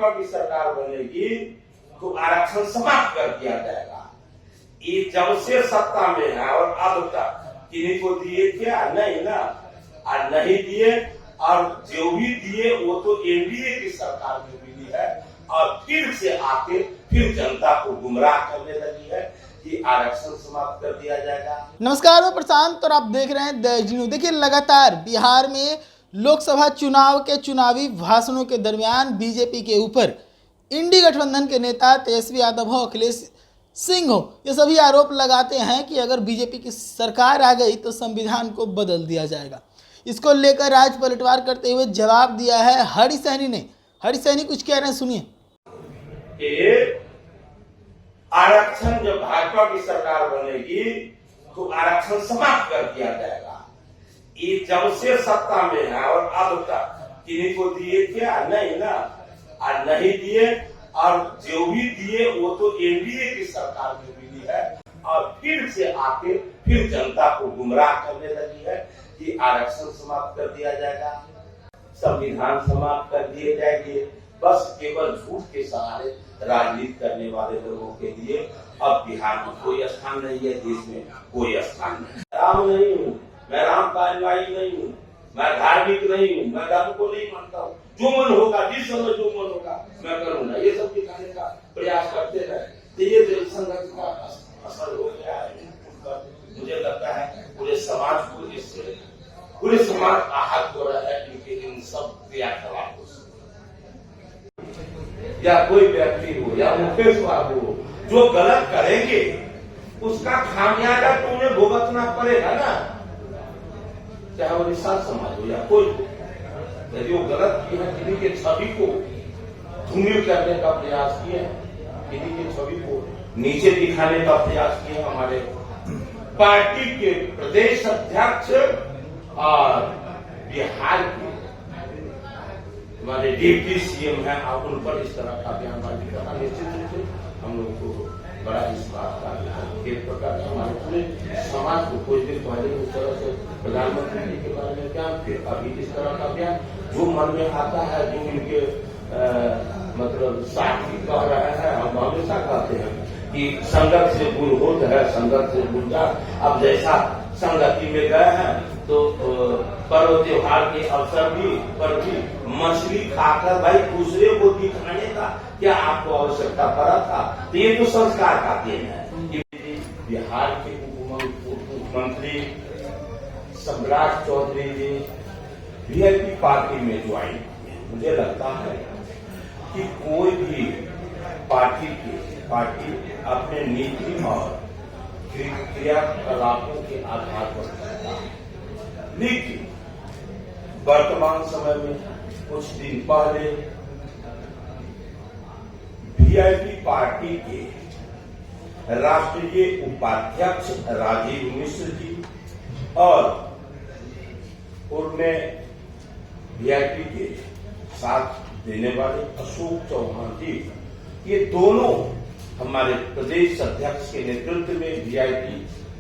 भाजपा की सरकार बनेगी तो आरक्षण समाप्त कर दिया जाएगा। ये जब से सत्ता में है और अब तक किन्हीं को दिए क्या? नहीं ना, और नहीं दिए, और जो भी दिए वो तो एनडीए की सरकार में मिली है और फिर से आके फिर जनता को गुमराह करने लगी है कि आरक्षण समाप्त कर दिया जाएगा। नमस्कार, मैं प्रशांत और आप देख रहे हैं देश न्यूज। देखिए, लगातार बिहार में लोकसभा चुनाव के चुनावी भाषणों के दरमियान बीजेपी के ऊपर इंडी गठबंधन के नेता तेजस्वी यादव हो, अखिलेश सिंह हो, ये सभी आरोप लगाते हैं कि अगर बीजेपी की सरकार आ गई तो संविधान को बदल दिया जाएगा। इसको लेकर आज पलटवार करते हुए जवाब दिया है हरि सहनी ने। हरि सहनी कुछ कह रहे हैं, सुनिए। आरक्षण जब भाजपा की सरकार बनेगी तो आरक्षण समाप्त कर दिया जाएगा। ये जब से सत्ता में है और अब तक किन्हीं को दिए क्या? नहीं ना, और नहीं दिए, और जो भी दिए वो तो एनडीए की सरकार में मिली है और फिर से आके फिर जनता को गुमराह करने लगी है कि आरक्षण समाप्त कर दिया जाएगा, संविधान समाप्त कर दिए जाएंगे। बस केवल झूठ के सहारे राजनीति करने वाले लोगों के लिए अब बिहार में कोई स्थान नहीं है, देश में कोई स्थान नहीं। राम नहीं हूँ मैं, राम का अनुयायी नहीं हूँ मैं, धार्मिक नहीं हूँ मैं, धर्म को नहीं मानता हूँ। जो मन होगा, जिस समय जो मन होगा मैं करूँगा, ये सब दिखाने का प्रयास करते रहे तो ये संगठन का असर हो गया है। मुझे लगता है पूरे समाज को इससे पूरे समाज आहत हो रहा है इनके इन सब क्रियाकलापों से। या कोई व्यक्ति हो या मुकेश बाबू हो, जो गलत करेंगे उसका खामियाजा तो उन्हें भुगतना पड़ेगा ना, चाहे वो निषाद समाज हो या कोई। यदि वो गलत किए हैं, किन्हीं के छवि को धूमिल करने का प्रयास किए हैं, किन्हीं के छवि को नीचे दिखाने का प्रयास किए, हमारे पार्टी के प्रदेश अध्यक्ष और बिहार के हमारे डिप्टी सीएम हैं, आप उन पर इस तरह का बयानबाजी करना निश्चित रूप से हम लोग को बड़ा इस बात का एक प्रकार हमारे पूरे समाज को कुछ दिन पहले उस तरह से प्रधानमंत्री जी के बारे में बयान, फिर अभी इस तरह का बयान जो मन में आता है, जो इनके मतलब साथी कह रहे हैं। हम हमेशा कहते हैं कि संगत से गुण होता है, संगत से गुण जा। अब जैसा संगति में गए हैं तो पर्व त्योहार के अवसर पर भी मछली खाकर भाई दूसरे को दिखाने का क्या आपको आवश्यकता पड़ा था? तो ये तो संस्कार का देन है। बिहार के उप मुख्यमंत्री सम्राट चौधरी जी वीआईपी पार्टी में ज्वाइन किए। मुझे लगता है कि कोई भी पार्टी अपने नीति और क्रियाकलापों के आधार पर करता है, लेकिन वर्तमान समय में कुछ दिन पहले वीआईपी पार्टी के राष्ट्रीय उपाध्यक्ष राजीव मिश्र जी और उनमें वीआईपी के साथ देने वाले अशोक चौहान जी, ये दोनों हमारे प्रदेश अध्यक्ष के नेतृत्व में वीआईपी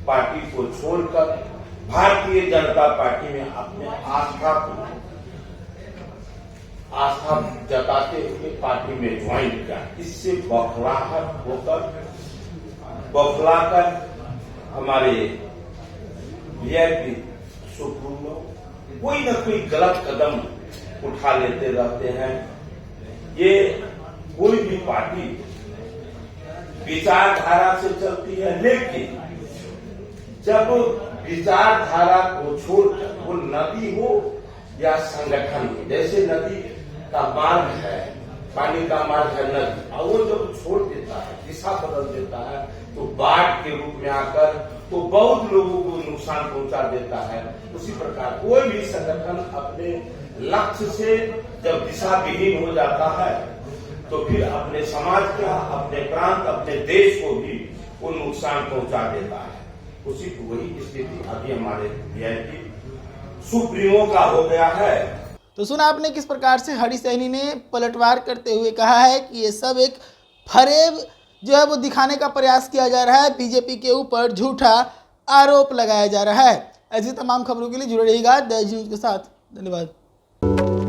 पार्टी को छोड़कर भारतीय जनता पार्टी में अपने आस्था जताते हुए पार्टी में ज्वाइन किया। इससे बौखलाकर हमारे वीआईपी सुप्रीमो कोई न कोई गलत कदम उठा लेते रहते हैं। ये कोई भी पार्टी विचारधारा से चलती है, लेकिन जब विचारधारा को छोड़कर वो नदी हो या संगठन हो, जैसे नदी का मार्ग है, पानी का मार्ग है नदी, और वो जब छोड़ देता है, दिशा बदल देता है, तो बाढ़ के रूप में आकर वो बहुत लोगों को नुकसान पहुंचा देता है। उसी प्रकार कोई भी संगठन अपने लक्ष्य से जब दिशा विहीन हो जाता है तो फिर अपने समाज का, अपने प्रांत, अपने देश को भी वो नुकसान पहुंचा देता है। उसी वही स्थिति अभी हमारे वीआईपी सुप्रीमो का हो गया है। तो सुना आपने किस प्रकार से हरि सहनी ने पलटवार करते हुए कहा है कि ये सब एक फरेब जो है वो दिखाने का प्रयास किया जा रहा है, बीजेपी के ऊपर झूठा आरोप लगाया जा रहा है। ऐसी तमाम खबरों के लिए जुड़े रहिएगा देश न्यूज के साथ। धन्यवाद।